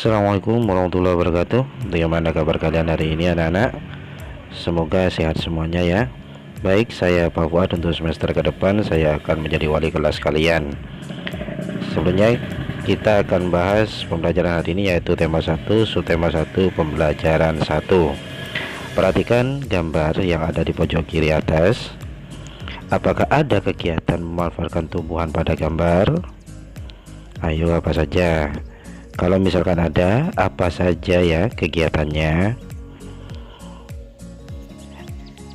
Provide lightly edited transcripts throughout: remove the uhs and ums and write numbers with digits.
Assalamualaikum warahmatullahi wabarakatuh. Bagaimana kabar kalian hari ini anak-anak? Semoga sehat semuanya ya. Baik, saya Pak Fuad. Untuk semester ke depan saya akan menjadi wali kelas kalian. Sebelumnya kita akan bahas pembelajaran hari ini, yaitu tema 1, subtema 1, pembelajaran 1. Perhatikan gambar yang ada di pojok kiri atas. Apakah ada kegiatan memanfaatkan tumbuhan pada gambar? Ayo, apa saja? Kalau misalkan ada, apa saja ya kegiatannya?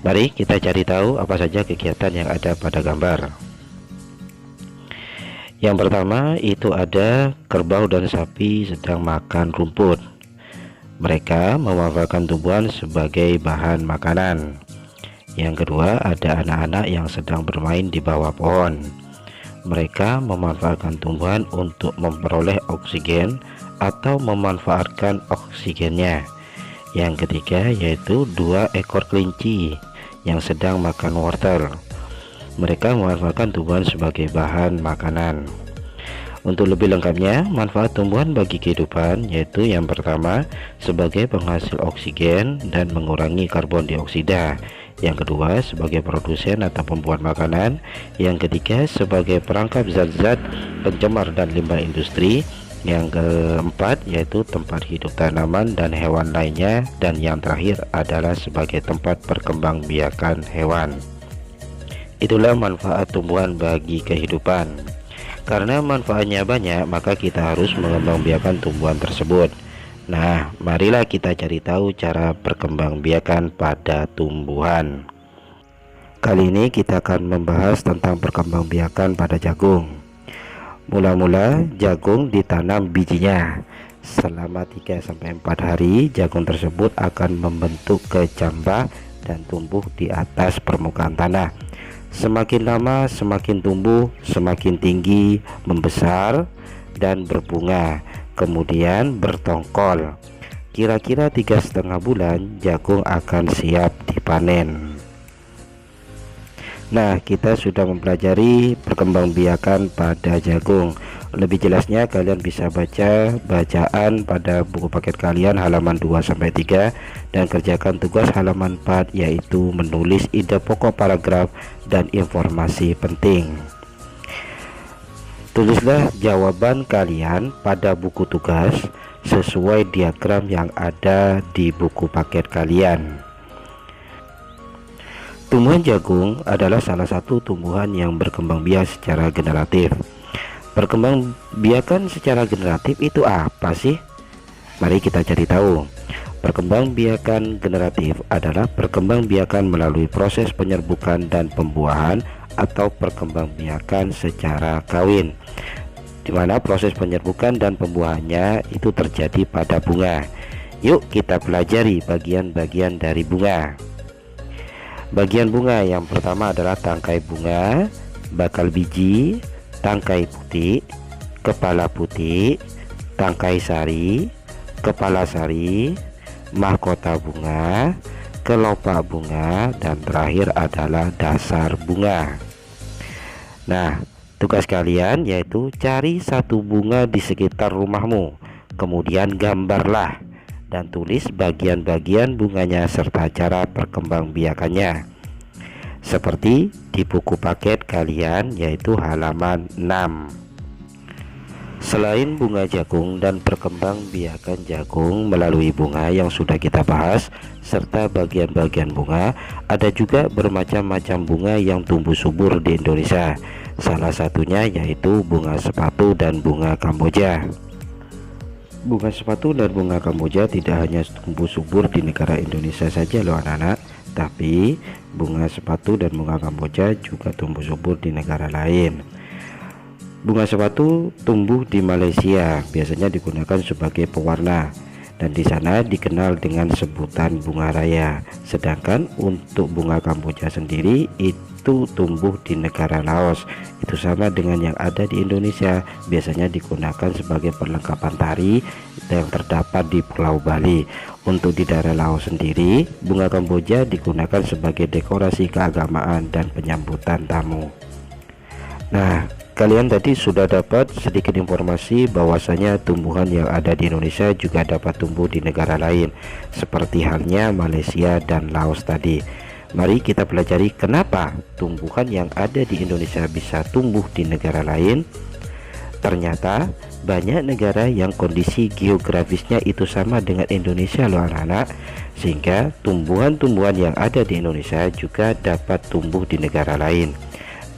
Mari kita cari tahu apa saja kegiatan yang ada pada gambar. Yang pertama itu ada kerbau dan sapi sedang makan rumput. Mereka memanfaatkan tumbuhan sebagai bahan makanan. Yang kedua ada anak-anak yang sedang bermain di bawah pohon. Mereka memanfaatkan tumbuhan untuk memperoleh oksigen atau memanfaatkan oksigennya. Yang ketiga yaitu 2 ekor kelinci yang sedang makan wortel. Mereka memanfaatkan tumbuhan sebagai bahan makanan. Untuk lebih lengkapnya, manfaat tumbuhan bagi kehidupan yaitu yang pertama sebagai penghasil oksigen dan mengurangi karbon dioksida. Yang kedua sebagai produsen atau pembuat makanan. Yang ketiga sebagai perangkap zat-zat pencemar dan limbah industri. Yang keempat yaitu tempat hidup tanaman dan hewan lainnya. Dan yang terakhir adalah sebagai tempat perkembangbiakan hewan. Itulah manfaat tumbuhan bagi kehidupan. Karena manfaatnya banyak, maka kita harus mengembangbiakan tumbuhan tersebut. Nah, marilah kita cari tahu cara perkembangbiakan pada tumbuhan. Kali ini kita akan membahas tentang perkembangbiakan pada jagung. Mula-mula jagung ditanam bijinya. Selama 3-4 hari, jagung tersebut akan membentuk kecambah dan tumbuh di atas permukaan tanah. Semakin lama semakin tumbuh, semakin tinggi, membesar dan berbunga, kemudian bertongkol. Kira-kira 3,5 bulan jagung akan siap dipanen. Nah, kita sudah mempelajari perkembangbiakan pada jagung. Lebih jelasnya kalian bisa baca bacaan pada buku paket kalian halaman 2-3 dan kerjakan tugas halaman 4, yaitu menulis ide pokok paragraf dan informasi penting. Tulislah jawaban kalian pada buku tugas sesuai diagram yang ada di buku paket kalian. Tumbuhan jagung adalah salah satu tumbuhan yang berkembang biak secara generatif. Perkembangbiakan secara generatif itu apa sih? Mari kita cari tahu. Perkembangbiakan generatif adalah perkembangbiakan melalui proses penyerbukan dan pembuahan atau perkembangbiakan secara kawin, di mana proses penyerbukan dan pembuahannya itu terjadi pada bunga. Yuk kita pelajari bagian-bagian dari bunga. Bagian bunga yang pertama adalah tangkai bunga, bakal biji, tangkai putih, kepala putih, tangkai sari, kepala sari, mahkota bunga, kelopak bunga, dan terakhir adalah dasar bunga. Nah, tugas kalian yaitu cari satu bunga di sekitar rumahmu, kemudian gambarlah dan tulis bagian-bagian bunganya serta cara perkembangbiakannya seperti di buku paket kalian, yaitu halaman 6. Selain bunga jagung dan perkembangbiakan jagung melalui bunga yang sudah kita bahas serta bagian-bagian bunga, ada juga bermacam-macam bunga yang tumbuh subur di Indonesia. Salah satunya yaitu bunga sepatu dan bunga kamboja. Bunga sepatu dan bunga kamboja tidak hanya tumbuh subur di negara Indonesia saja loh anak-anak, tapi bunga sepatu dan bunga kamboja juga tumbuh subur di negara lain. Bunga sepatu tumbuh di Malaysia, biasanya digunakan sebagai pewarna dan di sana dikenal dengan sebutan bunga raya. Sedangkan untuk bunga kamboja sendiri itu tumbuh di negara Laos. Itu sama dengan yang ada di Indonesia, biasanya digunakan sebagai perlengkapan tari yang terdapat di Pulau Bali. Untuk di daerah Laos sendiri, bunga kamboja digunakan sebagai dekorasi keagamaan dan penyambutan tamu. Nah, Kalian tadi sudah dapat sedikit informasi bahwasanya tumbuhan yang ada di Indonesia juga dapat tumbuh di negara lain, seperti halnya Malaysia dan Laos tadi. Mari kita pelajari kenapa tumbuhan yang ada di Indonesia bisa tumbuh di negara lain. Ternyata banyak negara yang kondisi geografisnya itu sama dengan Indonesia loh anak-anak, sehingga tumbuhan-tumbuhan yang ada di Indonesia juga dapat tumbuh di negara lain.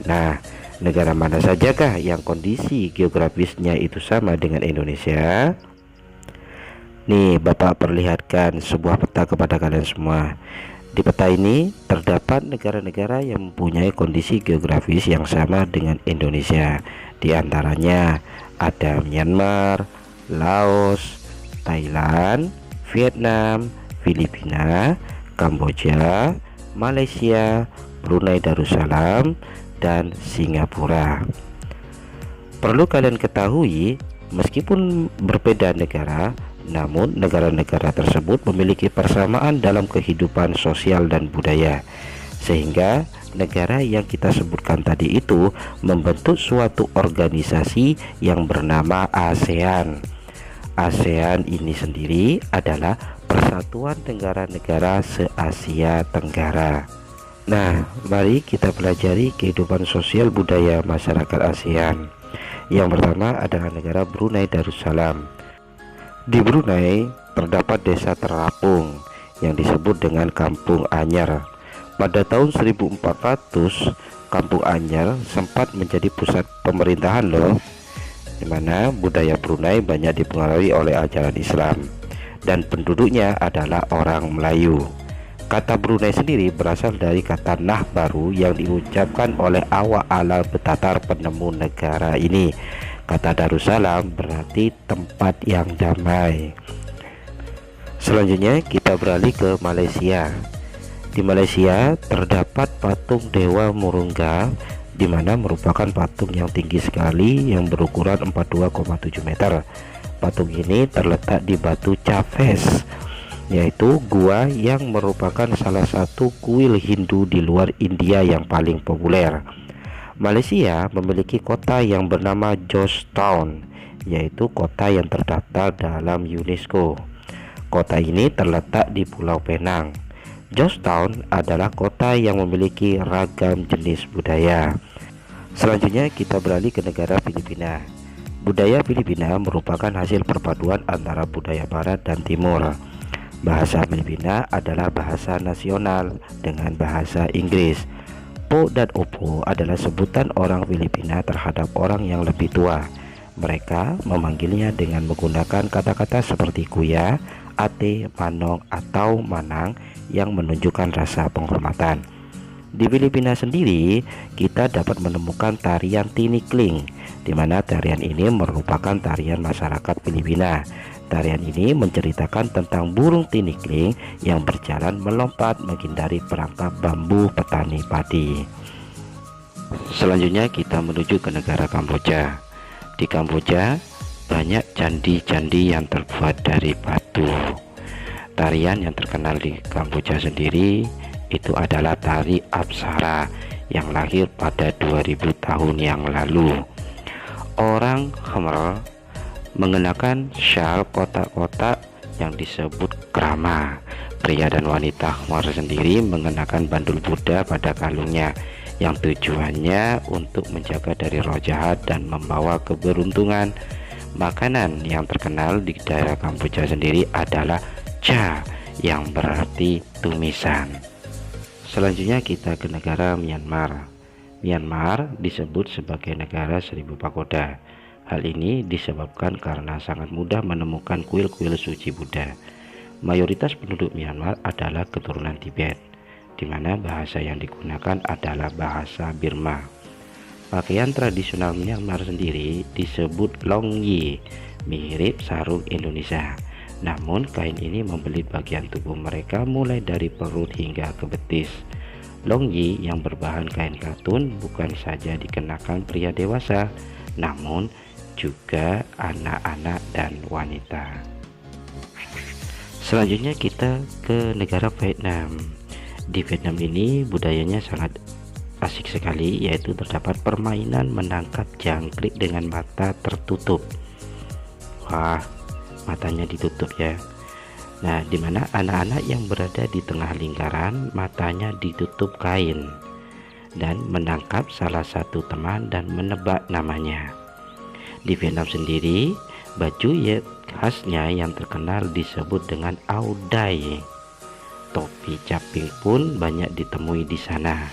Nah, negara mana sajakah yang kondisi geografisnya itu sama dengan Indonesia? Nih, Bapak perlihatkan sebuah peta kepada kalian semua. Di peta ini terdapat negara-negara yang mempunyai kondisi geografis yang sama dengan Indonesia. Di antaranya ada Myanmar, Laos, Thailand, Vietnam, Filipina, Kamboja, Malaysia, Brunei Darussalam, dan Singapura. Perlu kalian ketahui, meskipun berbeda negara, namun negara-negara tersebut memiliki persamaan dalam kehidupan sosial dan budaya, sehingga negara yang kita sebutkan tadi itu membentuk suatu organisasi yang bernama ASEAN. ASEAN ini sendiri adalah Persatuan Negara-Negara se-Asia Tenggara. Nah, mari kita pelajari kehidupan sosial budaya masyarakat ASEAN. Yang pertama adalah negara Brunei Darussalam. Di Brunei terdapat desa terapung yang disebut dengan Kampung Anyar. Pada tahun 1400, Kampung Anyar sempat menjadi pusat pemerintahan loh, di mana budaya Brunei banyak dipengaruhi oleh ajaran Islam dan penduduknya adalah orang Melayu. Kata Brunei sendiri berasal dari kata Nah Baru yang diucapkan oleh awak ala Betatar penemu negara ini. Kata Darussalam berarti tempat yang damai. Selanjutnya kita beralih ke Malaysia. Di Malaysia terdapat patung Dewa Murungga, di mana merupakan patung yang tinggi sekali yang berukuran 42,7 meter. Patung ini terletak di Batu Cafes, yaitu gua yang merupakan salah satu kuil Hindu di luar India yang paling populer. Malaysia memiliki kota yang bernama Georgetown, yaitu kota yang terdaftar dalam UNESCO. Kota ini terletak di Pulau Penang. Georgetown adalah kota yang memiliki ragam jenis budaya. Selanjutnya kita beralih ke negara Filipina. Budaya Filipina merupakan hasil perpaduan antara budaya barat dan timur. Bahasa Filipina adalah bahasa nasional dengan bahasa Inggris. Po dan opo adalah sebutan orang Filipina terhadap orang yang lebih tua. Mereka memanggilnya dengan menggunakan kata-kata seperti kuya, ate, manong, atau manang yang menunjukkan rasa penghormatan. Di Filipina sendiri, kita dapat menemukan tarian tinikling, di mana tarian ini merupakan tarian masyarakat Filipina. Tarian ini menceritakan tentang burung tinikling yang berjalan melompat menghindari perangkap bambu petani padi. Selanjutnya kita menuju ke negara Kamboja. Di Kamboja banyak candi-candi yang terbuat dari batu. Tarian yang terkenal di Kamboja sendiri itu adalah tari Apsara yang lahir pada 2000 tahun yang lalu. Orang Khmer mengenakan syal kotak-kotak yang disebut krama. Pria dan wanita Khmer sendiri mengenakan bandul Buddha pada kalungnya, yang tujuannya untuk menjaga dari roh jahat dan membawa keberuntungan. Makanan yang terkenal di daerah Kamboja sendiri adalah cha, yang berarti tumisan. Selanjutnya kita ke negara Myanmar. Myanmar disebut sebagai negara 1000 pagoda. Hal ini disebabkan karena sangat mudah menemukan kuil-kuil suci Buddha. Mayoritas penduduk Myanmar adalah keturunan Tibet, di mana bahasa yang digunakan adalah bahasa Burma. Pakaian tradisional Myanmar sendiri disebut longyi, mirip sarung Indonesia. Namun kain ini membelit bagian tubuh mereka mulai dari perut hingga ke betis. Longyi yang berbahan kain katun bukan saja dikenakan pria dewasa, namun juga anak-anak dan wanita. Selanjutnya kita ke negara Vietnam. Di Vietnam ini budayanya sangat asik sekali, yaitu terdapat permainan menangkap jangkrik dengan mata tertutup. Wah, matanya ditutup ya. Nah, dimana anak-anak yang berada di tengah lingkaran matanya ditutup kain dan menangkap salah satu teman dan menebak namanya. Di Vietnam sendiri, baju khasnya yang terkenal disebut dengan Áo Dai. Topi caping pun banyak ditemui di sana.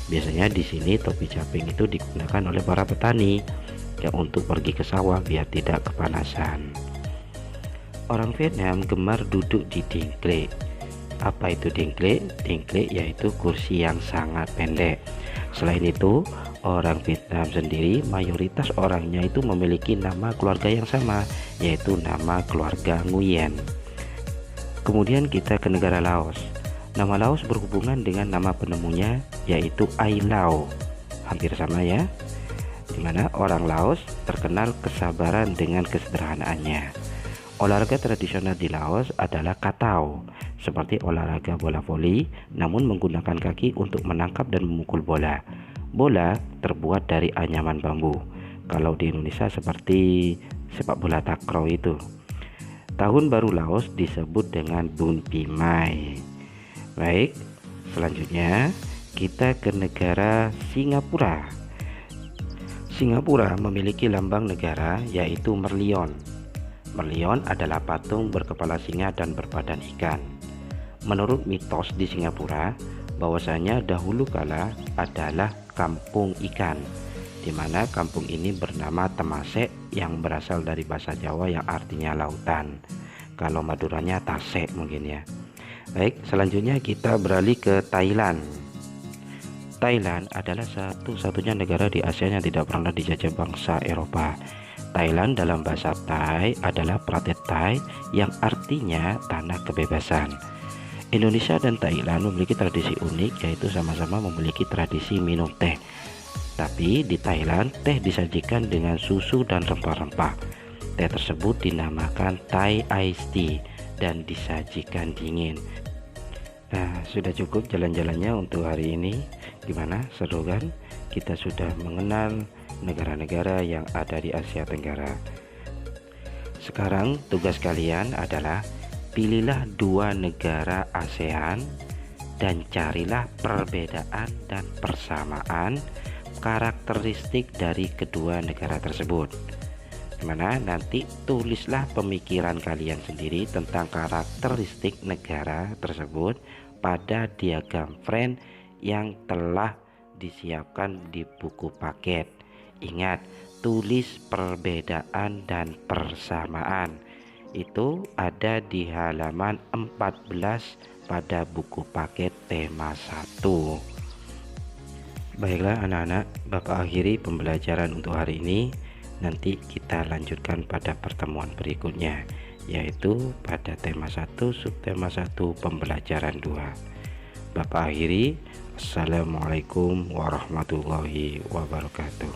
Biasanya di sini topi caping itu digunakan oleh para petani yang untuk pergi ke sawah biar tidak kepanasan. Orang Vietnam gemar duduk di dingklek. Apa itu dingklek? Dingklek yaitu kursi yang sangat pendek. Selain itu, orang Vietnam sendiri mayoritas orangnya itu memiliki nama keluarga yang sama, yaitu nama keluarga Nguyen. Kemudian kita ke negara Laos. Nama Laos berhubungan dengan nama penemunya, yaitu Ai Lao. Hampir sama ya. Dimana orang Laos terkenal kesabaran dengan kesederhanaannya. Olahraga tradisional di Laos adalah Katau, seperti olahraga bola voli, namun menggunakan kaki untuk menangkap dan memukul bola. Bola terbuat dari anyaman bambu. Kalau di Indonesia seperti sepak bola takraw itu. Tahun baru Laos disebut dengan Bun Pi Mai. Baik, selanjutnya kita ke negara Singapura. Singapura memiliki lambang negara yaitu merlion. Merlion adalah patung berkepala singa dan berbadan ikan. Menurut mitos di Singapura, bahwasanya dahulu kala adalah kampung ikan, di mana kampung ini bernama Temasek yang berasal dari bahasa Jawa yang artinya lautan. Kalau Maduranya Tasek mungkin ya. Baik, selanjutnya kita beralih ke Thailand. Thailand adalah satu-satunya negara di Asia yang tidak pernah dijajah bangsa Eropa. Thailand dalam bahasa Thai adalah Pratet Thai yang artinya tanah kebebasan. Indonesia dan Thailand memiliki tradisi unik, yaitu sama-sama memiliki tradisi minum teh. Tapi di Thailand teh disajikan dengan susu dan rempah-rempah. Teh tersebut dinamakan Thai Iced Tea dan disajikan dingin. Nah, sudah cukup jalan-jalannya untuk hari ini. Gimana, seru kan? Kita sudah mengenal negara-negara yang ada di Asia Tenggara. Sekarang tugas kalian adalah pilihlah 2 negara ASEAN dan carilah perbedaan dan persamaan karakteristik dari kedua negara tersebut. Dimana nanti tulislah pemikiran kalian sendiri tentang karakteristik negara tersebut pada diagram friend yang telah disiapkan di buku paket. Ingat, tulis perbedaan dan persamaan. Itu ada di halaman 14 pada buku paket tema 1. Baiklah anak-anak, Bapak akhiri pembelajaran untuk hari ini. Nanti kita lanjutkan pada pertemuan berikutnya, yaitu pada tema 1, subtema 1, pembelajaran 2. Bapak akhiri. Assalamualaikum warahmatullahi wabarakatuh.